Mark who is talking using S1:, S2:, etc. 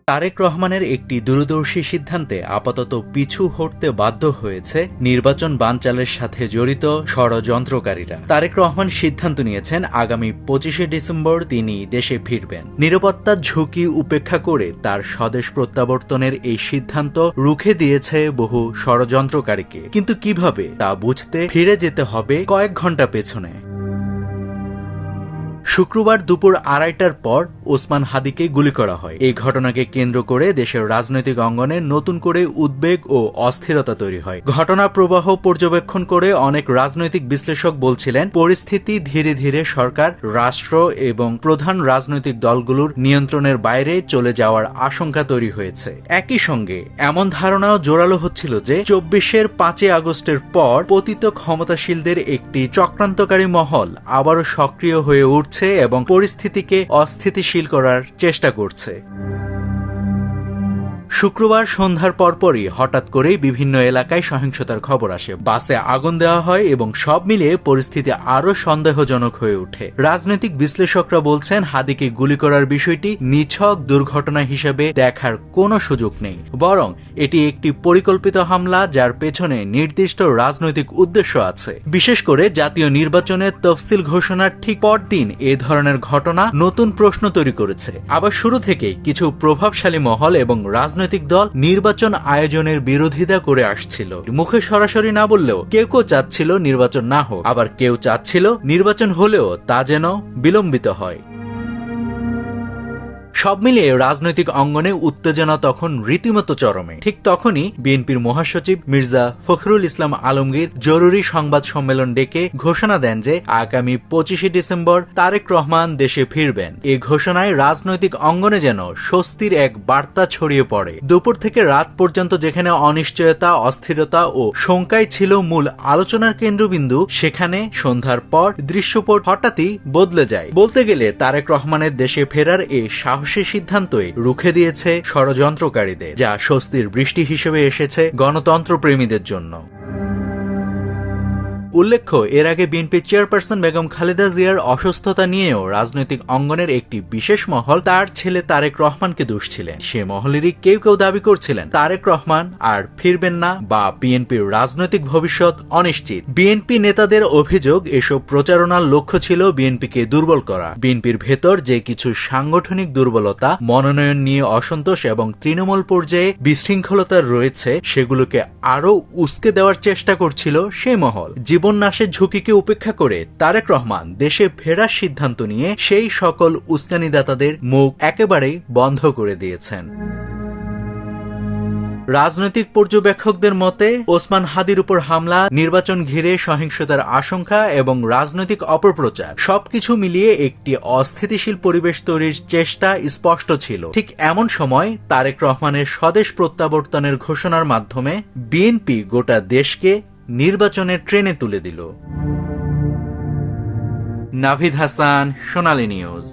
S1: তারেক রহমানের একটি দূরদর্শী সিদ্ধান্তে আপাতত পিছু হটতে বাধ্য হয়েছে নির্বাচন বানচালের সাথে জড়িত ষড়যন্ত্রকারীরা। তারেক রহমান সিদ্ধান্ত নিয়েছেন আগামী 25শে ডিসেম্বর তিনি দেশে ফিরবেন। নিরাপত্তার ঝুঁকি উপেক্ষা করে তার স্বদেশ প্রত্যাবর্তনের এই সিদ্ধান্ত রুখে দিয়েছে বহু ষড়যন্ত্রকারীকে। কিন্তু কিভাবে তা বুঝতে ফিরে যেতে হবে কয়েক ঘন্টা পেছনে। শুক্রবার দুপুর 2:30টার পর ওসমান হাদিকে গুলি করা হয়। এই ঘটনাকে কেন্দ্র করে দেশের রাজনৈতিক অঙ্গনে নতুন করে উদ্বেগ ও অস্থিরতা তৈরি হয়। ঘটনা প্রবাহ পর্যবেক্ষণ করে অনেক রাজনৈতিক বিশ্লেষক বলছিলেন, পরিস্থিতি ধীরে ধীরে সরকার, রাষ্ট্র এবং প্রধান রাজনৈতিক দলগুলোর নিয়ন্ত্রণের বাইরে চলে যাওয়ার আশঙ্কা তৈরি হয়েছে। একই সঙ্গে এমন ধারণাও জোরালো হচ্ছিল যে 24-এর 5 আগস্টের পর পতিত ক্ষমতাশীলদের একটি চক্রান্তকারী মহল আবারও সক্রিয় হয়ে উঠছে এবং পরিস্থিতিকে অস্থিতিশীল করার চেষ্টা করছে। শুক্রবার সন্ধ্যার পরপরই হঠাৎ করেই বিভিন্ন এলাকায় সহিংসতার খবর আসে। বাসে আগুন দেওয়া হয় এবং সব মিলিয়ে পরিস্থিতি আরও সন্দেহজনক হয়ে ওঠে। রাজনৈতিক বিশ্লেষকরা বলছেন, হাদিকে গুলি করার বিষয়টি নিছক দুর্ঘটনা হিসেবে দেখার কোনো সুযোগ নেই, বরং এটি একটি পরিকল্পিত হামলা যার পেছনে নির্দিষ্ট রাজনৈতিক উদ্দেশ্য আছে। বিশেষ করে জাতীয় নির্বাচনের তফসিল ঘোষণার ঠিক পরদিন এ ধরনের ঘটনা নতুন প্রশ্ন তৈরি করেছে। আবার শুরু থেকেই কিছু প্রভাবশালী মহল এবং রাজনৈতিক দল নির্বাচন আয়োজনের বিরোধিতা করে আসছিল। মুখে সরাসরি না বললেও কেউ কেউ চাচ্ছিল নির্বাচন না হোক, আবার কেউ চাচ্ছিল নির্বাচন হলেও তা যেন বিলম্বিত হয়। সব মিলিয়ে রাজনৈতিক অঙ্গনে উত্তেজনা তখন রীতিমতো চরমে। ঠিক তখনই বিএনপির মহাসচিব মির্জা ফখরুল ইসলাম আলমগীর জরুরি সংবাদ সম্মেলন ডেকে ঘোষণা দেন যে আগামী 25শে ডিসেম্বর তারেক রহমান দেশে ফিরবেন। এই ঘোষণায় রাজনৈতিক অঙ্গনে যেন স্বস্তির এক বার্তা ছড়িয়ে পড়ে। দুপুর থেকে রাত পর্যন্ত যেখানে অনিশ্চয়তা, অস্থিরতা ও শঙ্কাই ছিল মূল আলোচনার কেন্দ্রবিন্দু, সেখানে সন্ধ্যার পর দৃশ্যপট হঠাৎই বদলে যায়। বলতে গেলে তারেক রহমানের দেশে ফেরার এই সাহসী সিদ্ধান্তই রুখে দিয়েছে ষড়যন্ত্রকারীদের, যা স্বস্তির বৃষ্টি হিসেবে এসেছে গণতন্ত্র প্রেমীদের জন্য। উল্লেখ্য, এর আগে বিএনপি চেয়ারপারসন বেগম খালেদা জিয়ার অসুস্থতা নিয়েও রাজনৈতিক অঙ্গনের একটি বিশেষ মহল তার ছেলে তারেক রহমানকে দুষছিলেন। সে মহলেরই কেউ কেউ দাবি করছিলেন তারেক রহমান আর ফিরবেন না বা বিএনপির রাজনৈতিক ভবিষ্যৎ অনিশ্চিত। বিএনপি নেতাদের অভিযোগ, এসব প্রচারণার লক্ষ্য ছিল বিএনপিকে দুর্বল করা। বিএনপির ভেতর যে কিছু সাংগঠনিক দুর্বলতা, মনোনয়ন নিয়ে অসন্তোষ এবং তৃণমূল পর্যায়ে বিশৃঙ্খলতা রয়েছে, সেগুলোকে আরও উস্কে দেওয়ার চেষ্টা করছিল সেই মহল। জীবন নাশের ঝুঁকিকে উপেক্ষা করে তারেক রহমান দেশে ফেরার সিদ্ধান্ত নিয়ে সেই সকল উস্কানিদাতাদের মুখ একেবারেই বন্ধ করে দিয়েছেন। রাজনৈতিক পর্যবেক্ষকদের মতে ওসমান হাদির উপর হামলা, নির্বাচন ঘিরে সহিংসতার আশঙ্কা এবং রাজনৈতিক অপপ্রচার সবকিছু মিলিয়ে একটি অস্থিতিশীল পরিবেশ তৈরির চেষ্টা স্পষ্ট ছিল। ঠিক এমন সময় তারেক রহমানের স্বদেশ প্রত্যাবর্তনের ঘোষণার মাধ্যমে বিএনপি গোটা দেশকে নির্বাচনের ট্রেনে তুলে দিল। নাভিদ হাসান, সোনালী নিউজ।